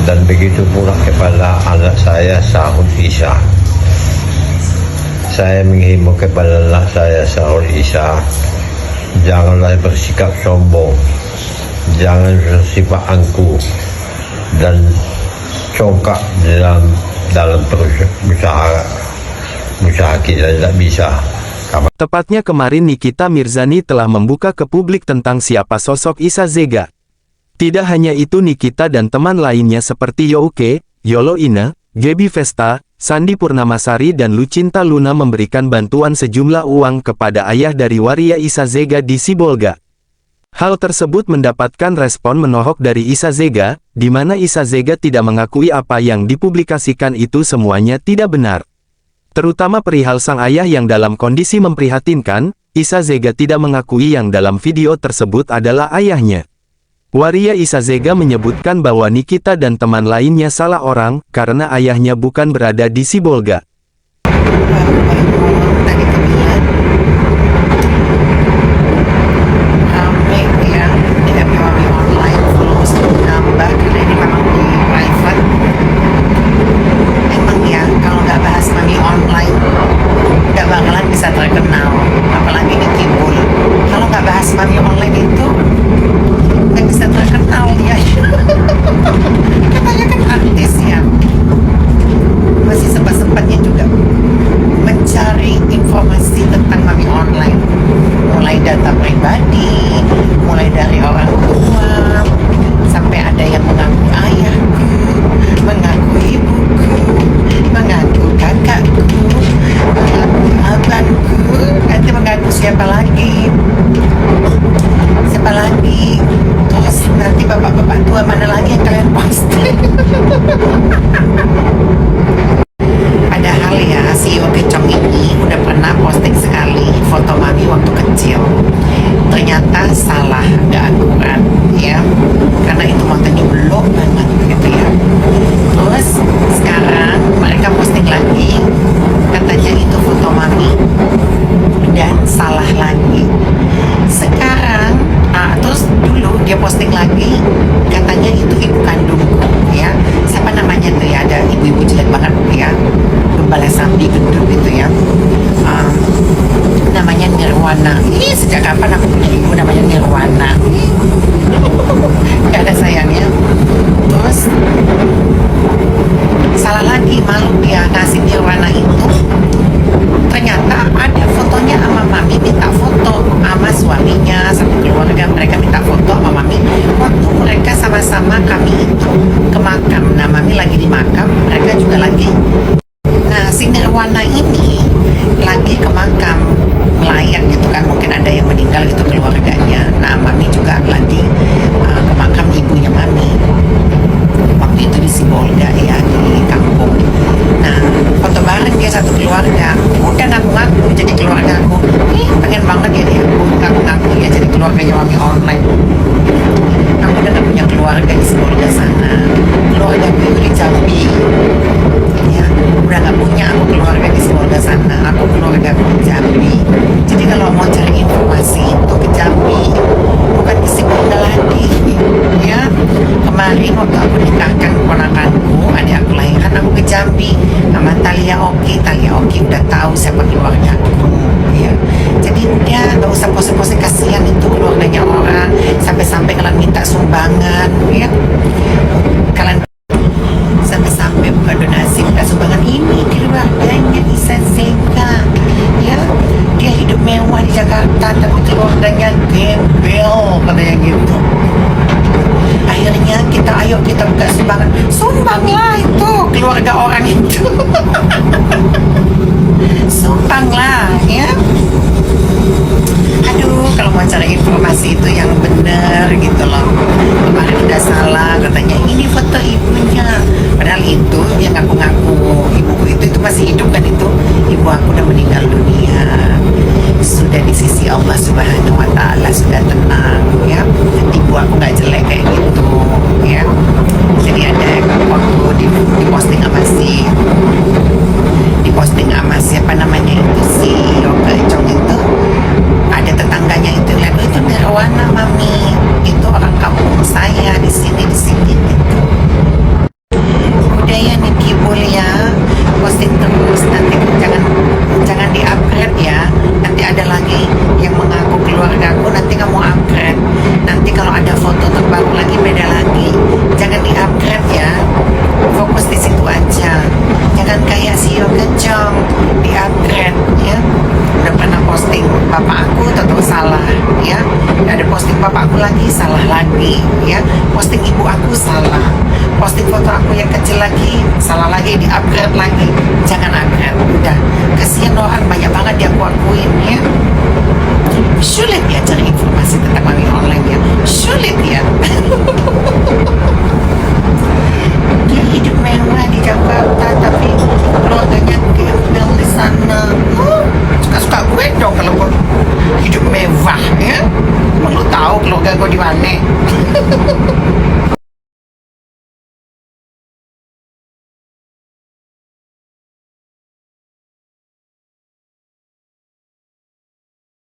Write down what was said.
Dan begitu pula kepada anak saya Sahur Isa. Saya menghimbau kepada anak saya Sahur Isa, janganlah bersikap sombong, jangan bersifat angkuh dan congkak dalam usaha kita tidak bisa. Tepatnya kemarin Nikita Mirzani telah membuka ke publik tentang siapa sosok Isa Zega. Tidak hanya itu, Nikita dan teman lainnya seperti Youke, Yolo Ine, Gaby Vesta, Sandi Purnamasari dan Lucinta Luna memberikan bantuan sejumlah uang kepada ayah dari waria Isa Zega di Sibolga. Hal tersebut mendapatkan respon menohok dari Isa Zega, di mana Isa Zega tidak mengakui apa yang dipublikasikan itu semuanya tidak benar. Terutama perihal sang ayah yang dalam kondisi memprihatinkan, Isa Zega tidak mengakui yang dalam video tersebut adalah ayahnya. Waria Isa Zega menyebutkan bahwa Nikita dan teman lainnya salah orang, karena ayahnya bukan berada di Sibolga. Padahal ya, si Yoke Chong ini udah pernah posting sekali foto mami waktu kecil. Ternyata salah, gak akurat ya, karena itu fotonya belum banget gitu ya. Terus sekarang mereka posting lagi, katanya itu foto mami dan salah lagi. Sekarang terus dulu dia posting lagi, katanya itu ibu kandungku ya. Siapa namanya tuh ya, ada ibu-ibu jelek banget ya, Gembala Sambi gendut gitu ya, namanya Nirwana. Ih, sejak kapan aku punya ibu namanya Nirwana? Gak ada sayangnya. Terus salah lagi, malu dia ngasih Nirwana itu. Ternyata ada fotonya sama mami, minta foto sama suaminya, sama keluarga mereka minta foto sama mami waktu mereka sama-sama kami itu ke makam. Nah, mami lagi di makam, mereka juga lagi. Nah, si Nirwana ini lagi ke makam melayang gitu kan, mungkin ada yang meninggal gitu keluarganya. Nah, mami juga lagi ke makam ibunya mami waktu itu di Sibolga ya, di kampung. Nah, foto bareng dia satu keluarga, udah ngaku-ngaku jadi keluarga aku. Pengen banget ya dia ngaku-ngaku ya jadi keluarganya mami online. Aku udah gak punya keluarga di Sibolga sana, keluarga aku itu di Jambi ya, udah gak punya aku keluarga di Sibolga sana, aku keluarga aku di Jambi. Jadi kalau mau cari informasi itu ke Jambi, bukan ke Sibolga lagi ya. Kemarin waktu aku nikahkan keponakanku, adik aku lahiran, aku ke Jambi sama Talia Oki udah tahu siapa keluarga aku ya. Jadi udah gak usah pose-pose, kasihan itu keluarganya orang, sampai-sampai kalian minta sumbangan ya, kalian sampai-sampai buka donasi, buka sumbangan. Ini keluarganya Isa Zega ya, dia hidup mewah di Jakarta tapi keluarganya gembel katanya gitu. Akhirnya ayo kita buka sumbangan, sumbanglah itu keluarga orang itu. Sumbanglah ya. Aduh, kalau mau cari informasi itu yang benar gitu loh. Kemarin udah salah, katanya ini foto ibunya, padahal itu yang ngaku-ngaku ibuku itu masih hidup kan. Itu ibu aku udah meninggal dunia, sudah di sisi Allah Subhanahu wa Ta'ala, sudah tenang ya. Ibu aku nggak jelek kayak gitu ya. Jadi ada waktu diposting sama siapa namanya itu, si Yoke Chong itu, ada tetangganya itu lihat, itu Nirwana mami, itu orang kampung saya di sini gitu. foto aku yang kecil lagi, salah lagi, di upgrade lagi. Jangan upgrade, udah. Kasihan orang, banyak banget dia akuin ya. Sulit ya cari informasi tentang mami online ya, sulit ya.